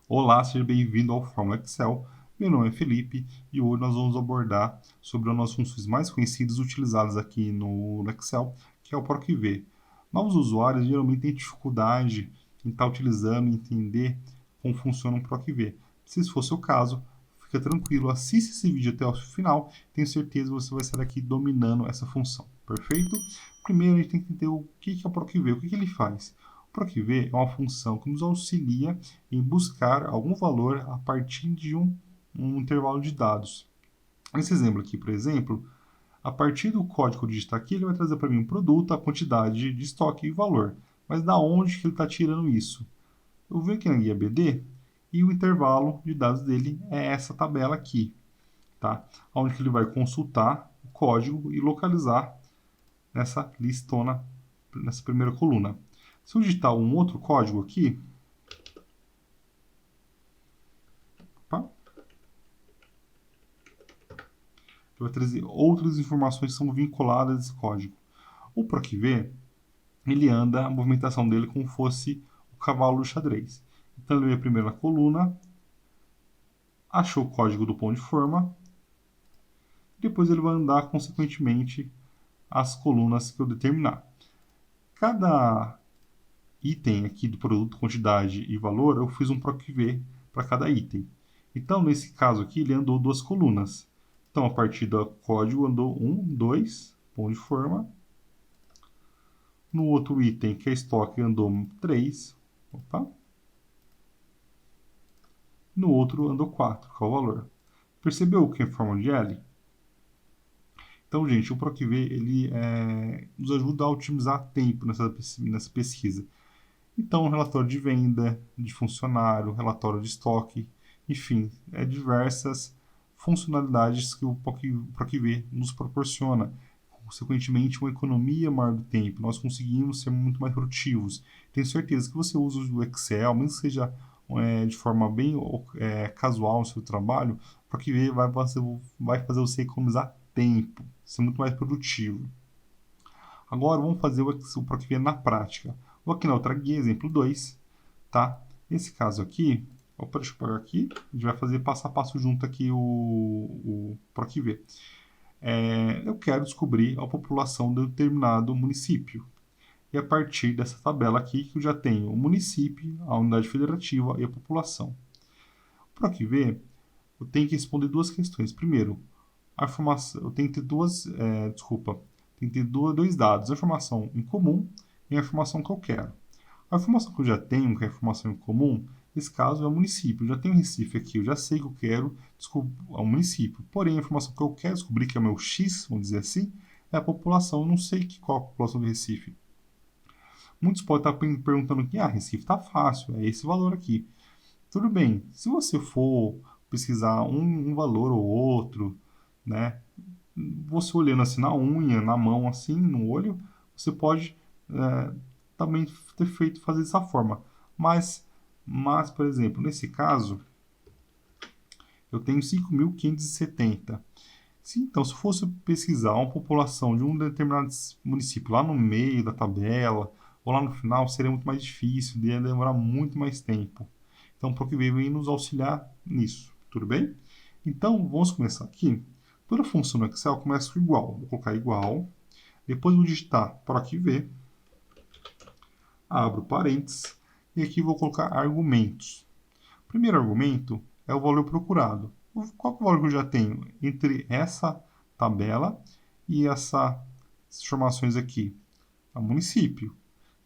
Olá, seja bem-vindo ao Fórmula Excel. Meu nome é Felipe e hoje nós vamos abordar sobre uma das funções mais conhecidas utilizadas aqui no Excel, que é o PROC-V. Novos usuários geralmente têm dificuldade em estar utilizando e entender como funciona um PROC-V. Se isso fosse o caso, fica tranquilo, assista esse vídeo até o final, tenho certeza que você vai sair aqui dominando essa função, perfeito? Primeiro a gente tem que entender o que é o PROC-V, o que ele faz. O PROC-V é uma função que nos auxilia em buscar algum valor a partir de um intervalo de dados. Nesse exemplo aqui, por exemplo, a partir do código digitar aqui, ele vai trazer para mim um produto, a quantidade de estoque e valor. Mas da onde que ele está tirando isso? Eu venho aqui na guia BD e o intervalo de dados dele é essa tabela aqui, tá? Onde que ele vai consultar o código e localizar nessa listona, nessa primeira coluna. Se eu digitar um outro código aqui, opa, vai trazer outras informações que são vinculadas a esse código. O PROC-V, ele anda, a movimentação dele como fosse o cavalo do xadrez. Então ele veio primeiro na coluna, achou o código do ponto de forma, depois ele vai andar consequentemente as colunas que eu determinar. Cada item aqui do produto, quantidade e valor, eu fiz um PROC-V para cada item. Então, nesse caso aqui, ele andou duas colunas. Então, a partir do código andou 1, 2, ponto de forma. No outro item, que é estoque, andou 3. Opa. No outro andou 4, que é o valor. Percebeu que é forma de L? Então, gente, o PROC-V ele nos ajuda a otimizar tempo nessa pesquisa. Então, relatório de venda, de funcionário, relatório de estoque, enfim, diversas funcionalidades que o PROC-V nos proporciona. Consequentemente, uma economia maior do tempo. Nós conseguimos ser muito mais produtivos. Tenho certeza que você usa o Excel, mesmo que seja de forma bem casual no seu trabalho, o PROC-V vai fazer você economizar tempo, ser muito mais produtivo. Agora vamos fazer o PROC-V na prática. Vou aqui na outra guia, exemplo 2, tá? Nesse caso aqui, opa, deixa eu pegar aqui, a gente vai fazer passo a passo junto aqui o PROC-V. Eu quero descobrir a população de determinado município. E a partir dessa tabela aqui, que eu já tenho o município, a unidade federativa e a população. O PROC-V, eu tenho que responder duas questões. Primeiro, a informação, eu tenho que ter tem que ter dois dados, a informação em comum e a informação que eu quero. A informação que eu já tenho, que é a informação em comum, nesse caso é o município. Eu já tenho o Recife aqui, eu já sei que eu quero descobrir o município. Porém, a informação que eu quero descobrir, que é o meu X, vamos dizer assim, é a população. Eu não sei qual é a população do Recife. Muitos podem estar perguntando aqui, Recife está fácil, é esse valor aqui. Tudo bem, se você for pesquisar um valor ou outro, né, você olhando assim na unha, na mão, assim, no olho, você pode também ter feito fazer dessa forma. Mas, por exemplo, nesse caso, eu tenho 5.570. Então, se fosse pesquisar uma população de um determinado município lá no meio da tabela, ou lá no final, seria muito mais difícil, ia demorar muito mais tempo. Então, o PROC-V vem nos auxiliar nisso, tudo bem? Então, vamos começar aqui. Toda função no Excel começa com igual. Vou colocar igual, depois vou digitar PROC-V, abro parênteses, e aqui vou colocar argumentos. O primeiro argumento é o valor procurado. Qual é o valor que eu já tenho entre essa tabela e essas informações aqui? É o município.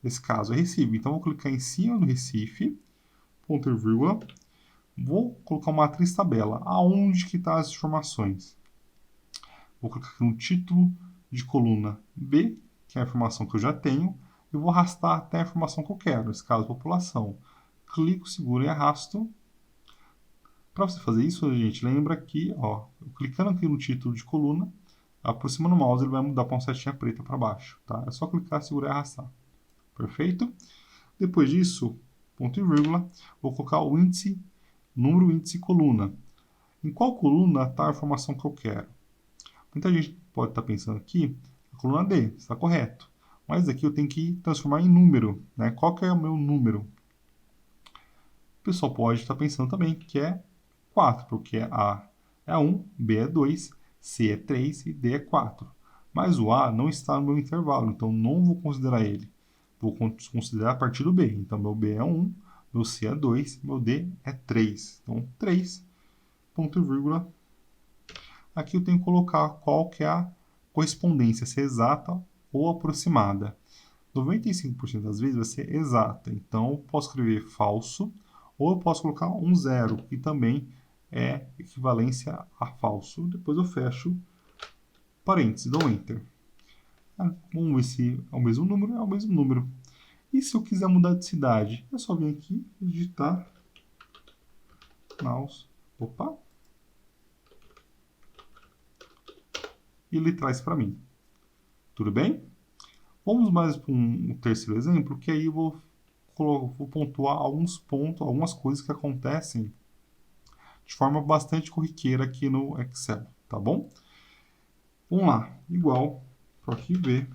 Nesse caso é Recife. Então, vou clicar em cima do Recife, ponto e vírgula. Vou colocar uma matriz tabela. Aonde que estão as informações? Vou clicar aqui no título de coluna B, que é a informação que eu já tenho, e vou arrastar até a informação que eu quero, nesse caso, população. Clico, seguro e arrasto. Para você fazer isso, gente, lembra que, ó, clicando aqui no título de coluna, aproximando o mouse, ele vai mudar para uma setinha preta para baixo, tá? É só clicar, segurar e arrastar. Perfeito? Depois disso, ponto e vírgula, vou colocar o índice, número, índice e coluna. Em qual coluna está a informação que eu quero? Muita gente pode estar pensando aqui, a coluna D, está correto. Mas aqui eu tenho que transformar em número, né? Qual que é o meu número? O pessoal pode estar pensando também que é 4, porque A é 1, B é 2, C é 3 e D é 4. Mas o A não está no meu intervalo, então não vou considerar ele. Vou considerar a partir do B. Então, meu B é 1, meu C é 2, meu D é 3. Então, 3, ponto e vírgula. Aqui eu tenho que colocar qual que é a correspondência, se é exata ou aproximada. 95% das vezes vai ser exata. Então, eu posso escrever falso, ou eu posso colocar um zero, que também é equivalência a falso. Depois eu fecho parênteses, dou Enter. Vamos ver se é o mesmo número. É o mesmo número. E se eu quiser mudar de cidade? É só vir aqui e digitar Naus. Opa! E ele traz para mim. Tudo bem? Vamos mais para um terceiro exemplo, que aí eu vou pontuar alguns pontos, algumas coisas que acontecem de forma bastante corriqueira aqui no Excel, tá bom? Vamos lá, igual, para aqui ver,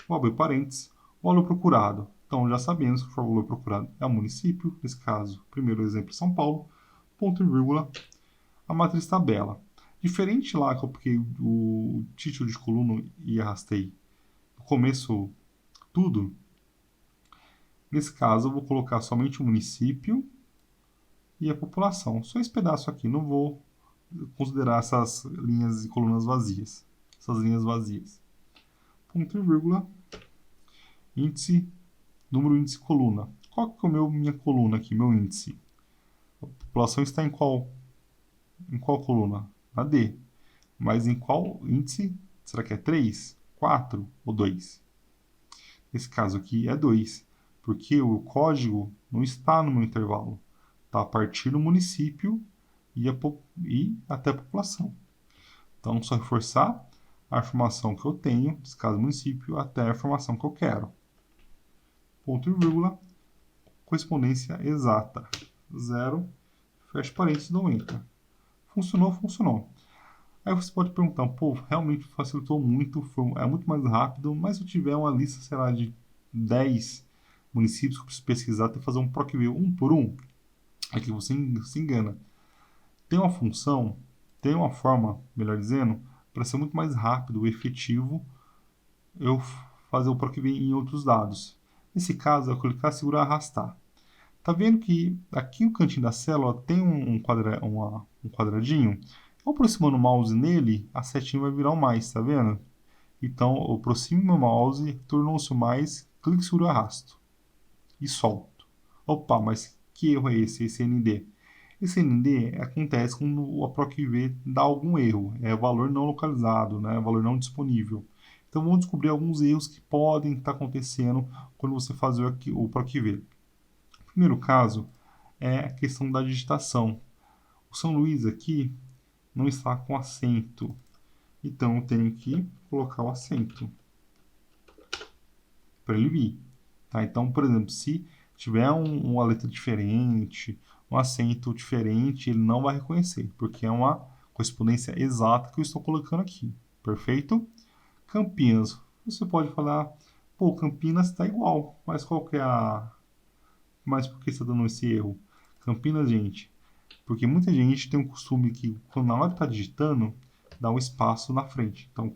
vou abrir parênteses, valor procurado. Então, já sabemos que o valor procurado é o município, nesse caso, primeiro exemplo, São Paulo, ponto e vírgula, a matriz tabela. Diferente lá que eu peguei o título de coluna e arrastei no começo tudo, nesse caso eu vou colocar somente o município e a população. Só esse pedaço aqui, não vou considerar essas linhas e colunas vazias. Essas linhas vazias. Ponto e vírgula, índice, número índice coluna. Qual que é minha coluna aqui, meu índice? A população está em qual coluna? Na D. Mas em qual índice? Será que é 3, 4 ou 2? Nesse caso aqui é 2, porque o código não está no meu intervalo. Está a partir do município e até a população. Então, só reforçar a informação que eu tenho, nesse caso município, até a informação que eu quero. Ponto e vírgula, correspondência exata. 0, fecha parênteses, dou Enter. Funcionou, funcionou. Aí você pode perguntar, pô, realmente facilitou muito, é muito mais rápido, mas se eu tiver uma lista, sei lá, de 10 municípios que eu preciso pesquisar, tem que fazer um PROC-V um por um, aqui você se engana. Tem uma função, tem uma forma, melhor dizendo, para ser muito mais rápido e efetivo eu fazer o PROC-V em outros dados. Nesse caso, eu clicar, segurar, arrastar. Tá vendo que aqui no cantinho da célula tem um quadradinho? Eu aproximando o mouse nele, a setinha vai virar um mais, tá vendo? Então, eu aproximo meu mouse, tornou-se o mais, clique, seguro, arrasto. E solto. Opa, mas que erro é esse ND? Esse ND acontece quando a PROC-V dá algum erro. É valor não localizado, né? Valor não disponível. Então, vamos descobrir alguns erros que podem estar acontecendo quando você fazer o PROC-V. O primeiro caso é a questão da digitação. O São Luís aqui não está com acento. Então, eu tenho que colocar o acento para ele vir. Tá? Então, por exemplo, se tiver uma letra diferente, um acento diferente, ele não vai reconhecer, porque é uma correspondência exata que eu estou colocando aqui. Perfeito? Campinas. Você pode falar, pô, Campinas está igual, mas qual que é a... Mas por que você está dando esse erro? Campinas, gente, porque muita gente tem um costume que, quando na hora que está digitando, dá um espaço na frente. Então,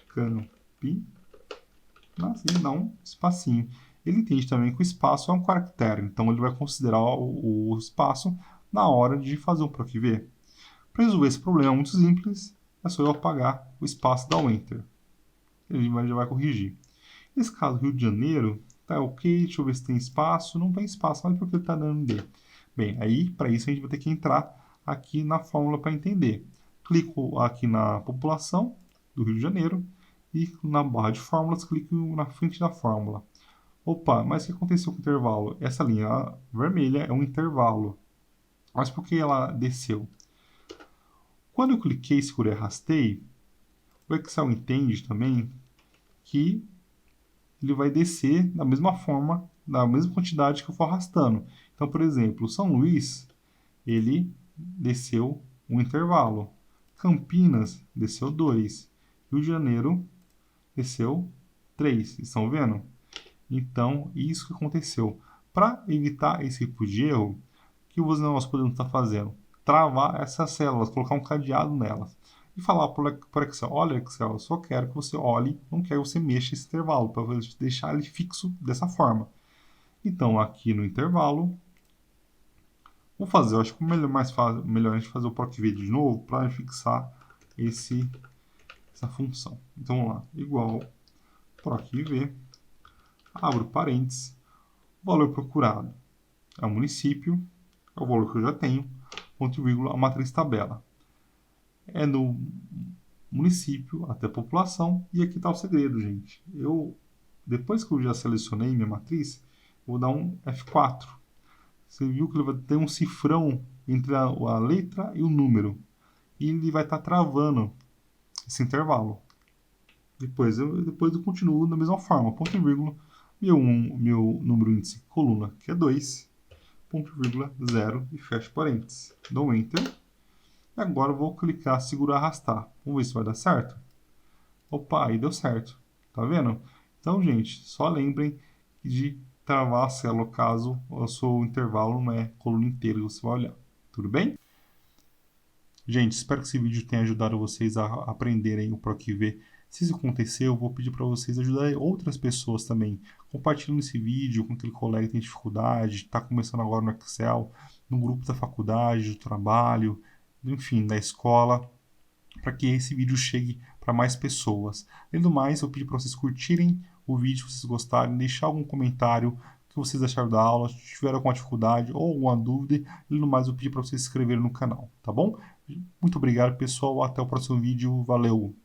Campinas, e dá um espacinho. Ele entende também que o espaço é um caractere, então ele vai considerar o espaço na hora de fazer um PROC-V. Para resolver esse problema muito simples, é só eu apagar o espaço e dar um Enter. Ele já vai corrigir. Nesse caso, Rio de Janeiro, tá ok, deixa eu ver se tem espaço. Não tem espaço, mas por que ele está dando D? Bem, aí para isso a gente vai ter que entrar aqui na fórmula para entender. Clico aqui na população do Rio de Janeiro e na barra de fórmulas clico na frente da fórmula. Opa, mas o que aconteceu com o intervalo? Essa linha vermelha é um intervalo. Mas por que ela desceu? Quando eu cliquei, segurei e arrastei, o Excel entende também que ele vai descer da mesma forma, da mesma quantidade que eu for arrastando. Então, por exemplo, o São Luís, ele desceu um intervalo. Campinas desceu 2. Rio de Janeiro desceu 3. Estão vendo? Então, isso que aconteceu. Para evitar esse tipo de erro, o que nós podemos estar fazendo? Travar essas células, colocar um cadeado nelas. E falar para o Excel, olha Excel, eu só quero que você olhe, não quero que você mexa esse intervalo, para deixar ele fixo dessa forma. Então, aqui no intervalo, vou fazer, eu acho que melhor a gente fazer o PROC-V de novo para fixar essa função. Então, vamos lá, igual PROC-V, abro parênteses, valor procurado é o município, é o valor que eu já tenho, ponto e vírgula, a matriz tabela. É no município até população, e aqui está o segredo, gente. Depois que eu já selecionei minha matriz, eu vou dar um F4. Você viu que ele vai ter um cifrão entre a letra e o número. E ele vai estar travando esse intervalo. Depois eu continuo da mesma forma. Ponto e vírgula. Meu número índice coluna, que é 2. Ponto e vírgula 0 e fecho parênteses. Dou Enter. E agora eu vou clicar, segurar, arrastar. Vamos ver se vai dar certo. Opa, aí deu certo. Tá vendo? Então, gente, só lembrem de travar a célula caso o seu intervalo não é coluna inteira que você vai olhar. Tudo bem? Gente, espero que esse vídeo tenha ajudado vocês a aprenderem o PROC-V. Se isso acontecer, eu vou pedir para vocês ajudarem outras pessoas também. Compartilhando esse vídeo com aquele colega que tem dificuldade, está começando agora no Excel, no grupo da faculdade, do trabalho, enfim, da escola, para que esse vídeo chegue para mais pessoas. Além do mais, eu pedi para vocês curtirem o vídeo, se vocês gostarem, deixar algum comentário o que vocês acharam da aula, se tiveram alguma dificuldade ou alguma dúvida. Além do mais, eu pedi para vocês se inscreverem no canal, tá bom? Muito obrigado, pessoal. Até o próximo vídeo. Valeu!